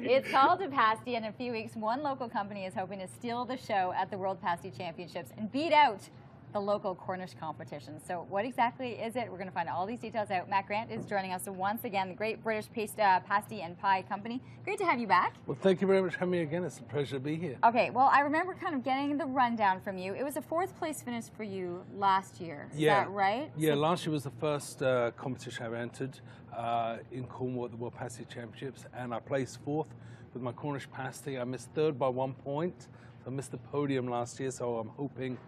It's called a pasty, and in a few weeks, one local company is hoping to steal the show at the World Pasty Championships and beat out the local Cornish competition. So what exactly is it? We're going to find all these details out. Matt Grant is joining us once again, the Great British Pasty and Pie Company. Great to have you back. Well, thank you very much for having me again. It's a pleasure to be here. Okay, well, I remember kind of getting the rundown from you. It was a 4th place finish for you last year. Is that right? Yeah, last year was the first competition I've entered in Cornwall at the World Pasty Championships, and I placed 4th with my Cornish pasty. I missed 3rd by 1 point. So I missed the podium last year, so I'm hoping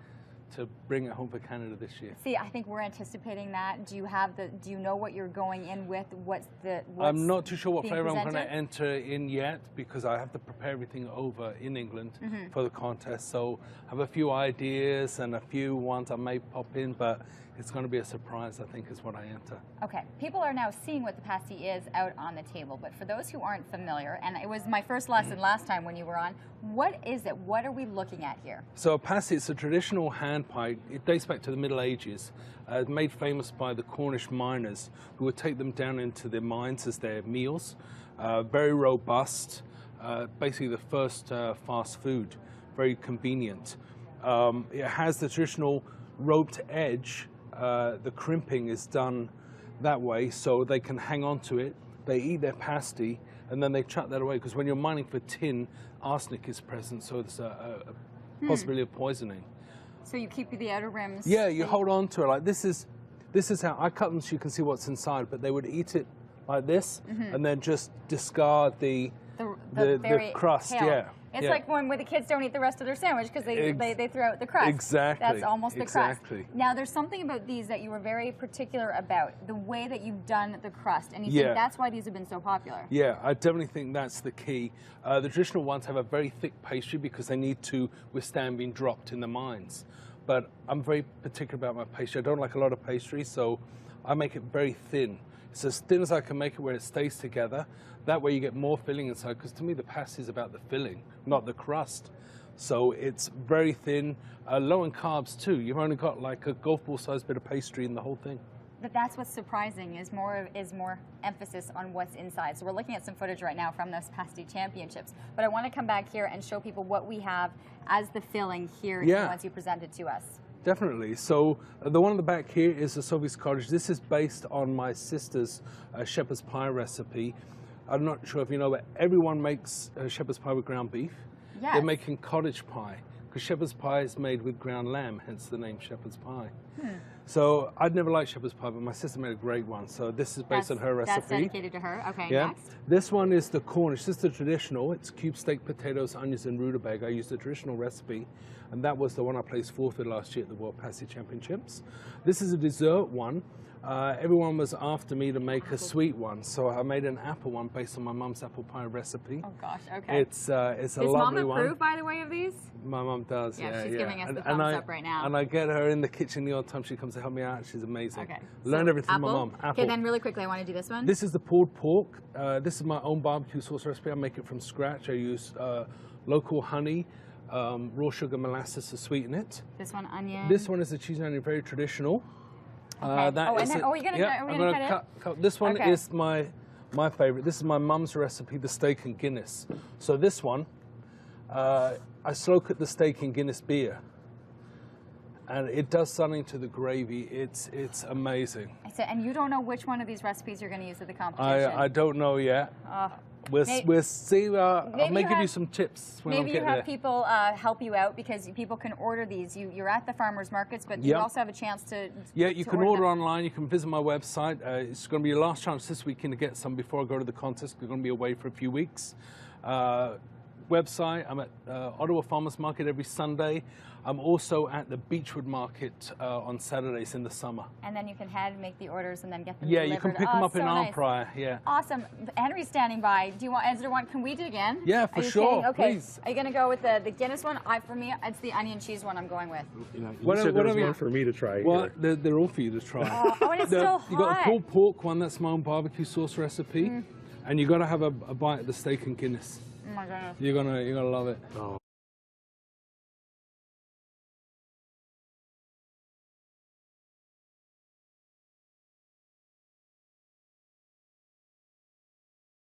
to bring it home for Canada this year. See, I think we're anticipating that. Do you know what you're going in with? I'm not too sure what flavor I'm going to enter in yet, because I have to prepare everything over in England for the contest. So I have a few ideas and a few ones I may pop in, but it's going to be a surprise, I think, is what I enter. Okay, people are now seeing what the pasty is out on the table, but for those who aren't familiar, and it was my first lesson last time when you were on, what is it? What are we looking at here? So a pasty, it's a traditional hand pie. It dates back to the Middle Ages, made famous by the Cornish miners, who would take them down into their mines as their meals. Very robust, basically the first fast food, very convenient. It has the traditional roped edge. The crimping is done that way so they can hang on to it. They eat their pasty and then they chuck that away, because when you're mining for tin, arsenic is present, so there's a possibility of poisoning. So you keep the outer rims? Yeah, you hold on to it. Like this is how I cut them so you can see what's inside, but they would eat it like this and then just discard the crust. Tail. Yeah. It's like when the kids don't eat the rest of their sandwich because they throw out the crust. Exactly. That's almost the crust. Exactly. Now, there's something about these that you were very particular about, the way that you've done the crust, and you think that's why these have been so popular. Yeah, I definitely think that's the key. The traditional ones have a very thick pastry because they need to withstand being dropped in the mines. But I'm very particular about my pastry. I don't like a lot of pastry, so I make it very thin. It's as thin as I can make it where it stays together. That way you get more filling inside, because to me the pasty is about the filling, not the crust. So it's very thin, low in carbs too. You've only got like a golf ball sized bit of pastry in the whole thing. But that's what's surprising, is more emphasis on what's inside. So we're looking at some footage right now from those pasty championships. But I want to come back here and show people what we have as the filling here once you present it to us. Definitely. So the one in the back here is the Sophie's Cottage. This is based on my sister's shepherd's pie recipe. I'm not sure if you know, but everyone makes shepherd's pie with ground beef. Yes. They're making cottage pie, because shepherd's pie is made with ground lamb, hence the name shepherd's pie. So I'd never liked shepherd's pie, but my sister made a great one. So this is based on her recipe. That's dedicated to her. Okay, next. This one is the Cornish. This is the traditional. It's cube steak, potatoes, onions, and rutabaga. I used the traditional recipe, and that was the one I placed 4th with last year at the World Pasty Championships. This is a dessert one. Everyone was after me to make a sweet one, so I made an apple one based on my mum's apple pie recipe. Oh gosh, okay. It's a lovely one. Does Mom approve, by the way, of these? My mum does, yeah. She's giving us the thumbs up right now. And I get her in the kitchen the odd time she comes to help me out. She's amazing. Okay. Learned everything from my mum. Okay, then really quickly, I want to do this one. This is the pulled pork. This is my own barbecue sauce recipe. I make it from scratch. I use local honey, raw sugar, molasses to sweeten it. This one, onion. This one is the cheese and onion, very traditional. Okay. I'm going to cut. This one is my favorite. This is my mum's recipe, the steak and Guinness. So this one, I slow cook the steak in Guinness beer, and it does something to the gravy. It's amazing. And you don't know which one of these recipes you're going to use at the competition? I don't know yet. We'll see. I may give you some tips when I get there. Maybe you have people help you out, because people can order these. You're at the farmers markets, but you also have a chance to you can order online. You can visit my website. It's going to be your last chance this weekend to get some before I go to the contest. We're going to be away for a few weeks. Website, I'm at Ottawa Farmers Market every Sunday. I'm also at the Beechwood Market on Saturdays in the summer. And then you can make the orders and then get them delivered. Yeah, you can pick them up in Arnprior, Awesome. Henry's standing by. Do you want, can we do it again? Yeah, for sure. Okay. Please. Are you going to go with the Guinness one? For me, it's the onion cheese one I'm going with. You said there was one for me to try. Well, they're all for you to try. And it's still hot. You got a pulled pork one, that's my own barbecue sauce recipe. And you got to have a bite of the steak and Guinness. Oh my goodness. You're gonna love it. Oh.